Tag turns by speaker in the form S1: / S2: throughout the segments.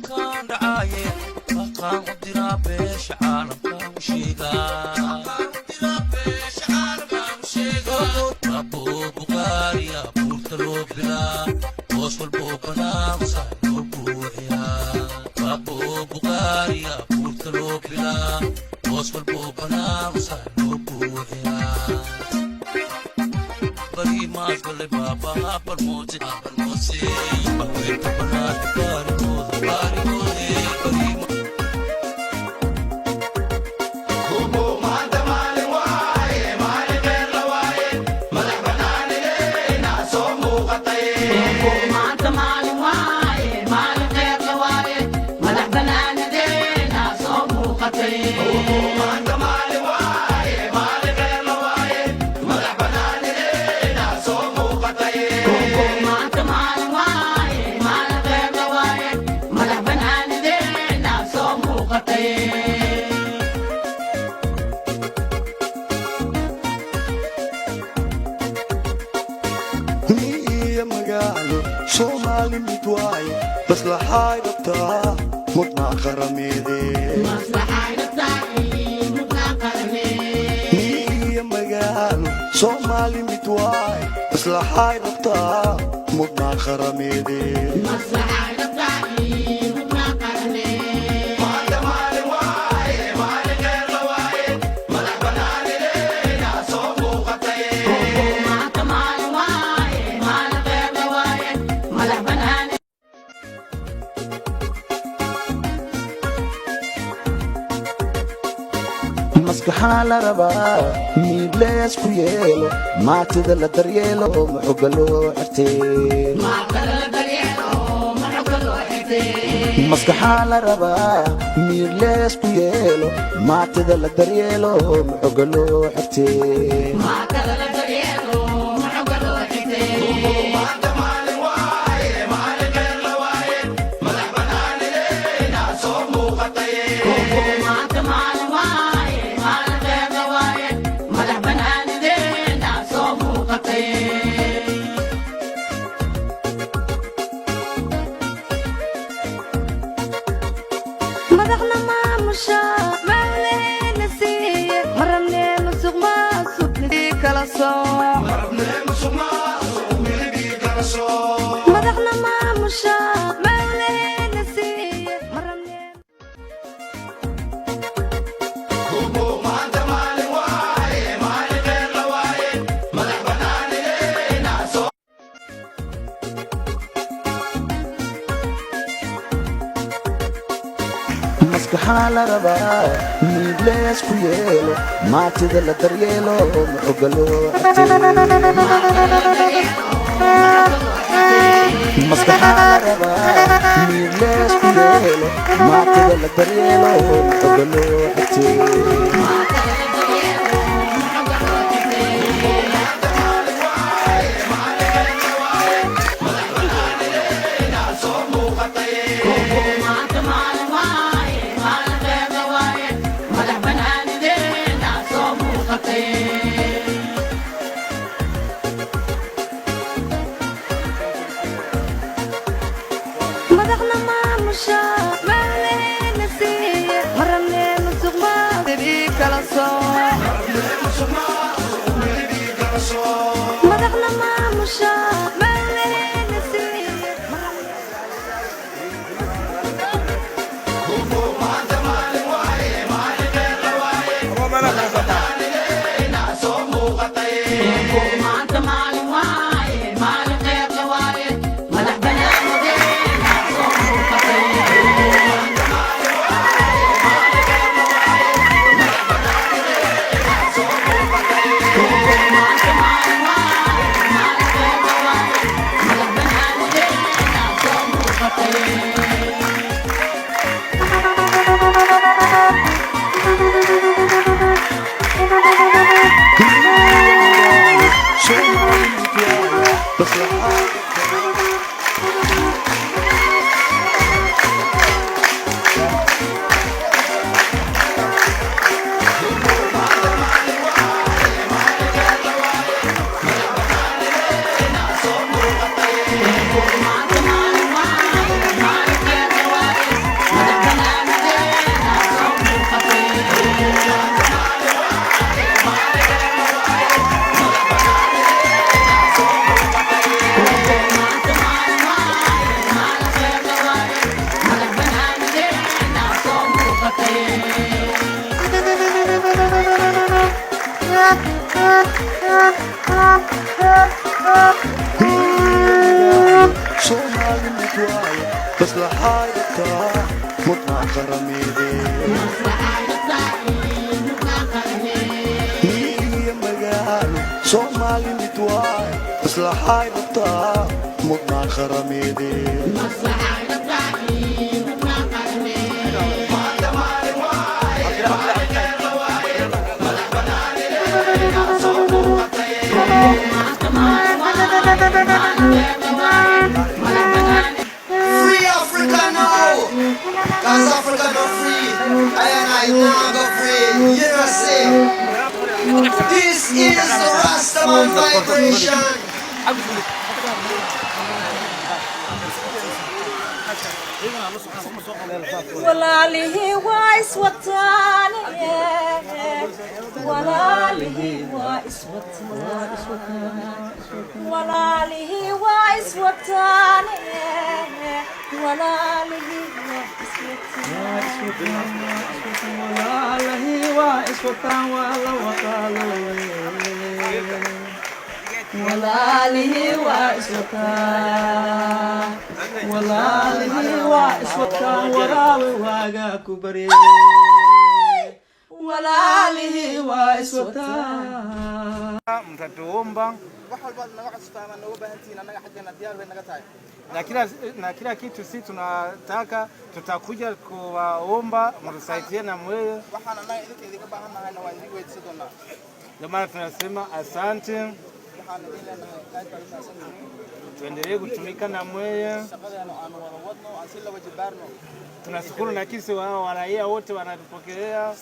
S1: كان دعاية فقام قدرا بيش عالم كان وشيغا أبو بغاريا بورتلو بلا وصل بوبنا وصلو بوحيا أبو بغاريا بورتلو بلا وصل بوبنا وصلو بوحيا بري ما قال بابا بالموت بقول بنات باري موت بري
S2: Somali midwaay bas la haydabtaa mudna qarameedee niya magaalo Somali midwaay bas la haydabtaa mudna qarameedee maskaxaa la rabaa mid lees ku yeelo maatida la daryeelo maxuga loo xirtee maskaxaa la rabaa mid lees ku yeelo maatida la daryeelo maxuga loo xirtee maskaxaa la rabaa mid lees ku yeelo maatida la daryeelo maxuga loo xirtee maskaxaa la rabaa mid lees ku yeelo maatida la daryeelo maxuga loo xirtee Somali midwaaye bas laxaydabtaa mudnaa qaramide miyigiyo magaalo Somali midwaaye bas laxaydabtaa mudnaa qaramide
S3: Free Africa now, cause Africa not free. I and I now go free. You know see, this is the Rastaman vibration.
S4: ولاله وايس وطاني ولاله وايس وطاني ولاله وايس وطاني ولاله وايس وطاني ولاله وايس وطاني ولاله وايس وطاني وراوي واقا كبري ولاله وايس وطاني
S5: mtatuomba na kila kitu sisi tunataka, tutakuja kuwaomba mtusaidie na mweye. Ndio maana tunasema asante, tuendelee kutumika na mweye. Tunashukuru na kisi wao waraia wote wanatupokelea.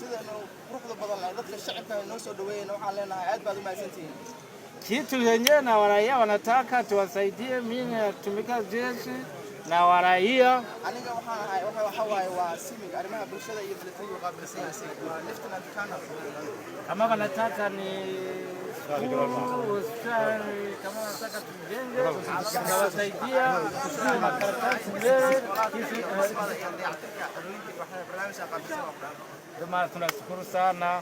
S5: Kitu yenyewe na waraia wanataka tuwasaidie, mimi natumika jeshi na waraia. Kama wanataka ni kama wanataka tujenge, tunawasaidia makaratasi mbele. Ndio tunashukuru sana,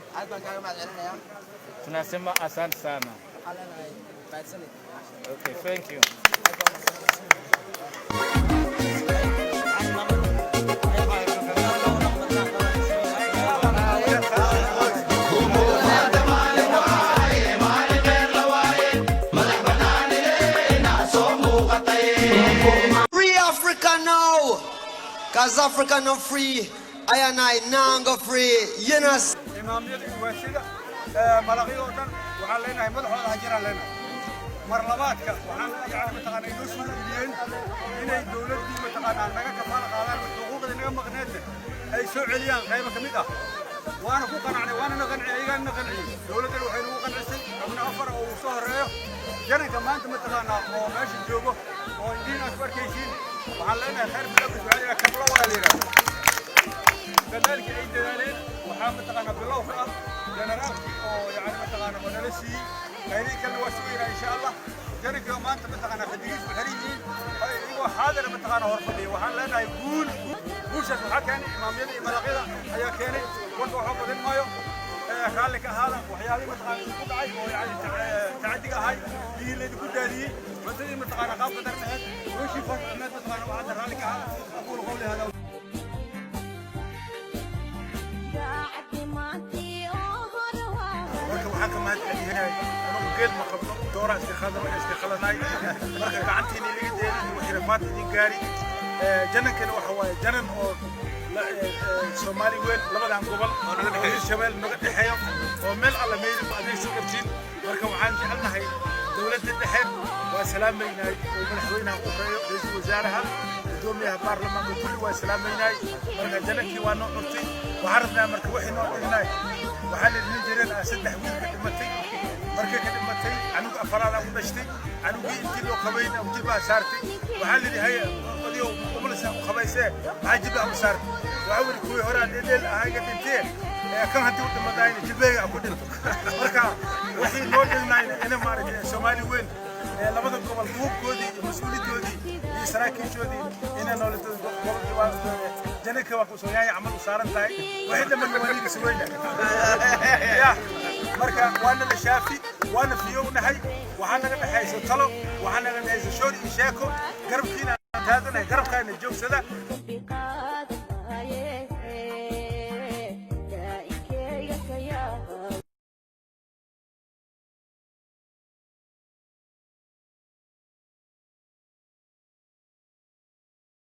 S5: tunasema asante sana. Okay, thank you.
S3: Free Africa now, cause Africa not free. I and I now go free. You know.
S5: ملاقيهم وعلينا مدحونا هجر علينا مرلباتك وعن يعني متقنا يدوسوا اليين إن الدولة دي متقنا نجا كمان قالوا الحقوق اللي نجا مغنيته أي سوء عليان غير كمية وأنا فوق أنا وأنا نغني أيها نغني دولة الوحيد وقن عسل من أفر أو صهر جري كمان متقنا وماشي الجوبه وندين أكبر كيشين وعلينا خير بلغة وعلينا كبلا ولا ليرة كذلك عيد ذلك وحامد متقنا بالله فقط جنرالكي أو يعني متقنا ونلسي هذيك الوسيلة إن شاء الله جرك يوم أنت متقنا خديج بالهريجي أيوة حاضر متقنا غرفتي وحنا لنا يقول بوشة وحكاني إماميني ملاقيها هي كاني وانتو حافظ المايو خالك هذا وحيالي متقنا يقول عاي ويعني تعدي هاي دي اللي تقول داري مثلي متقنا قاف درنها وشي فرق متقنا وعد خالك هذا أقول قولي هذا waxaan ka mahadcelinahay inuu geel ma qabno doora iska khalanay marka gacantiina liga deelin wixii rafaad idin gaari janankana waxa waaye janan oo Soomaali weyn labadan gobol oo naga dhaxeeyo shabeel naga dhaxeeyo oo meel alla meeyay ma adeegsan kartiin marka waxaan jecelnahay dawladda dhexe waa salaameynay oo madaxweynaha u horeeyo ra'iisul wasaaraha gudoomiyaha baarlamaanka kulli waa salaameynay marka janankii waa noo qortay waxaan rabnaa marka wixii noo dhignay waxaan idin jireen saddex wiil ka dhimatay markay ka dhimatay anigu afaraad aan u dhashtay anigii intii loo qabayn oo jilbaa saartay waxaan leeyahay adiyo umulsa u qabaysee waxaan jilbaa u saartay waxa weli kuwii hore aan dheel ahayga dhintee kan haddii u dhimadayna jilbeega ku dhinto marka wixii noo dhignay ina maaragtay Soomaali weyn labada gobol duubkoodii iyo mas'uuliyadoodii iyo saraakiishoodii ina noolada gobolka janaka waa ku soo yaay amal u saaran tahay wixii dhammaan waliga soo weynaa marka waana la shaafi waana fiyownahay waxaan naga dhaxaysa talo waxaan naga dhaxaysa shoor iyo sheeko garabkiina taadanahay garabkaana joogsada